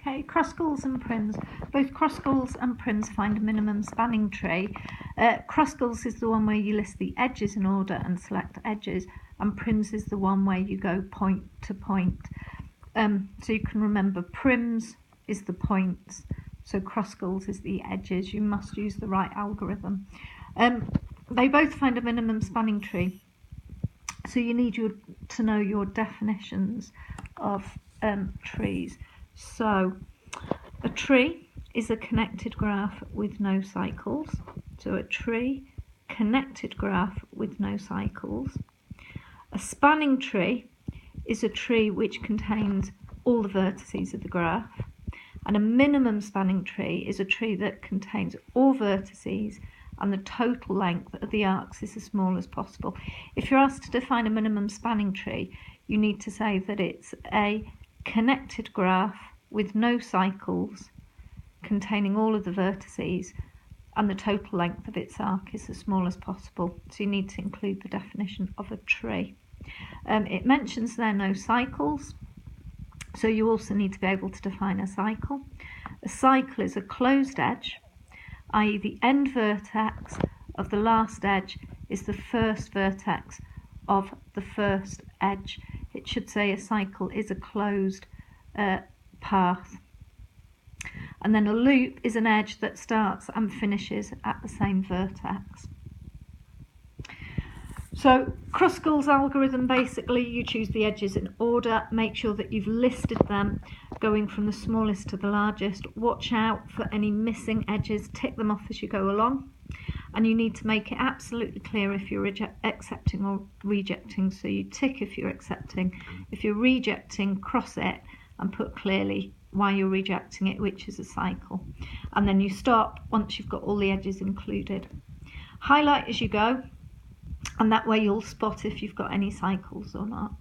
Okay, Kruskal's and Prim's. Both Kruskal's and Prim's find a minimum spanning tree. Kruskal's is the one where you list the edges in order and select edges, and Prim's is the one where you go point to point. So you can remember Prim's is the points, so Kruskal's is the edges. You must use the right algorithm. They both find a minimum spanning tree, so you need to know your definitions of trees. So a tree is a connected graph with no cycles. So a tree, connected graph with no cycles. A spanning tree is a tree which contains all the vertices of the graph. And a minimum spanning tree is a tree that contains all vertices and the total length of the arcs is as small as possible. If you're asked to define a minimum spanning tree, you need to say that it's a connected graph with no cycles containing all of the vertices and the total length of its arc is as small as possible. So you need to include the definition of a tree. It mentions there no cycles, so you also need to be able to define a cycle. A cycle is a closed edge, i.e. the end vertex of the last edge is the first vertex of the first edge. It should say a cycle is a closed path. And then a loop is an edge that starts and finishes at the same vertex. So Kruskal's algorithm, basically you choose the edges in order, make sure that you've listed them going from the smallest to the largest. Watch out for any missing edges, tick them off as you go along. And you need to make it absolutely clear if you're accepting or rejecting. So you tick if you're accepting. If you're rejecting, cross it and put clearly why you're rejecting it, which is a cycle. And then you stop once you've got all the edges included. Highlight as you go, and that way you'll spot if you've got any cycles or not.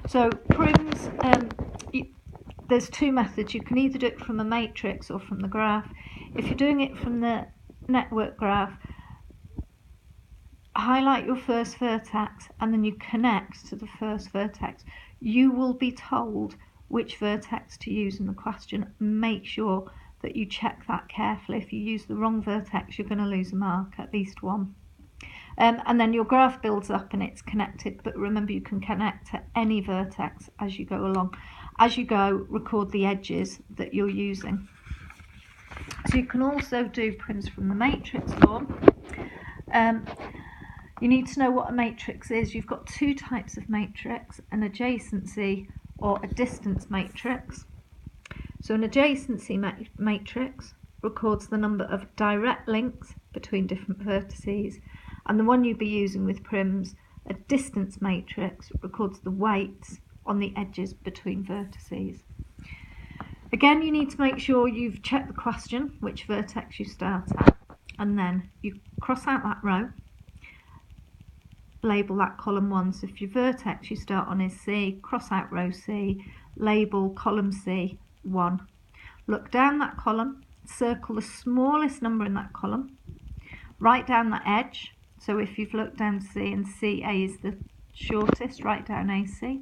So Prim's, there's two methods. You can either do it from a matrix or from the graph. If you're doing it from the network graph, highlight your first vertex and then you connect to the first vertex. You will be told which vertex to use in the question. Make sure that you check that carefully. If you use the wrong vertex, you're going to lose a mark, at least one. And then your graph builds up and it's connected, but remember you can connect to any vertex as you go along. As you go, record the edges that you're using. So you can also do Prim's from the matrix form. You need to know what a matrix is. You've got two types of matrix, an adjacency or a distance matrix. So an adjacency matrix records the number of direct links between different vertices, and the one you'd be using with Prim's, a distance matrix, records the weights on the edges between vertices. Again, you need to make sure you've checked the question, which vertex you start at, and then you cross out that row, label that column 1. So if your vertex you start on is C, cross out row C, label column C 1. Look down that column, circle the smallest number in that column, write down that edge. So if you've looked down C and CA is the shortest, write down AC.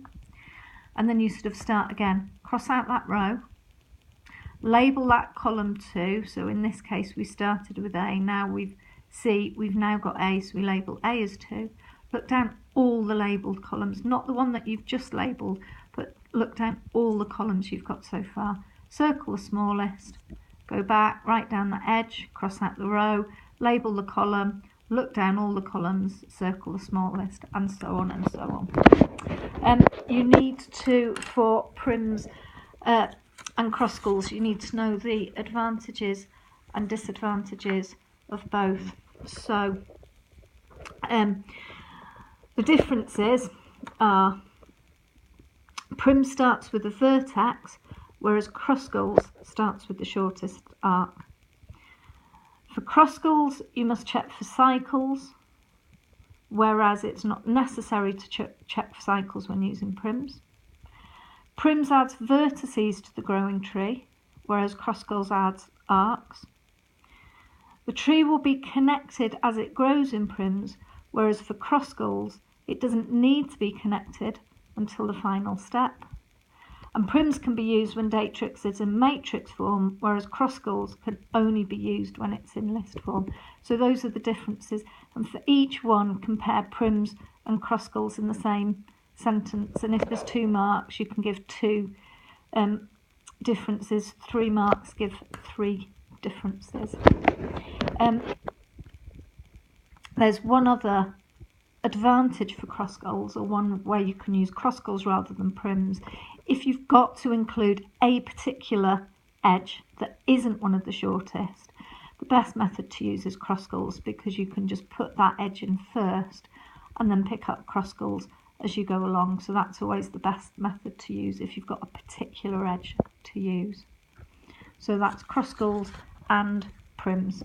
And then you sort of start again, cross out that row, label that column 2. So in this case we started with A, now we've now got A, so we label A as 2. Look down all the labelled columns, not the one that you've just labelled, but look down all the columns you've got so far. Circle the smallest, go back, write down the edge, cross out the row, label the column, look down all the columns, circle the smallest, and so on and so on. You need to, for Prim's and Kruskal's, you need to know the advantages and disadvantages of both. So the differences are Prim starts with a vertex, whereas Kruskal's starts with the shortest arc. For Kruskal's, you must check for cycles, whereas it's not necessary to check for cycles when using Prim's. Prim's adds vertices to the growing tree, whereas Kruskal's adds arcs. The tree will be connected as it grows in Prim's, whereas for Kruskal's, it doesn't need to be connected until the final step. And prims can be used when datrix is in matrix form, whereas Kruskal's can only be used when it's in list form. So those are the differences. And for each one, compare prims and Kruskal's in the same sentence. And if there's 2 marks, you can give 2 differences. 3 marks, give 3 differences. There's one other advantage for Kruskal's, or one where you can use Kruskal's rather than prims. If you've got to include a particular edge that isn't one of the shortest, the best method to use is Kruskal's, because you can just put that edge in first and then pick up Kruskal's as you go along. So that's always the best method to use if you've got a particular edge to use. So that's Kruskal's and prims.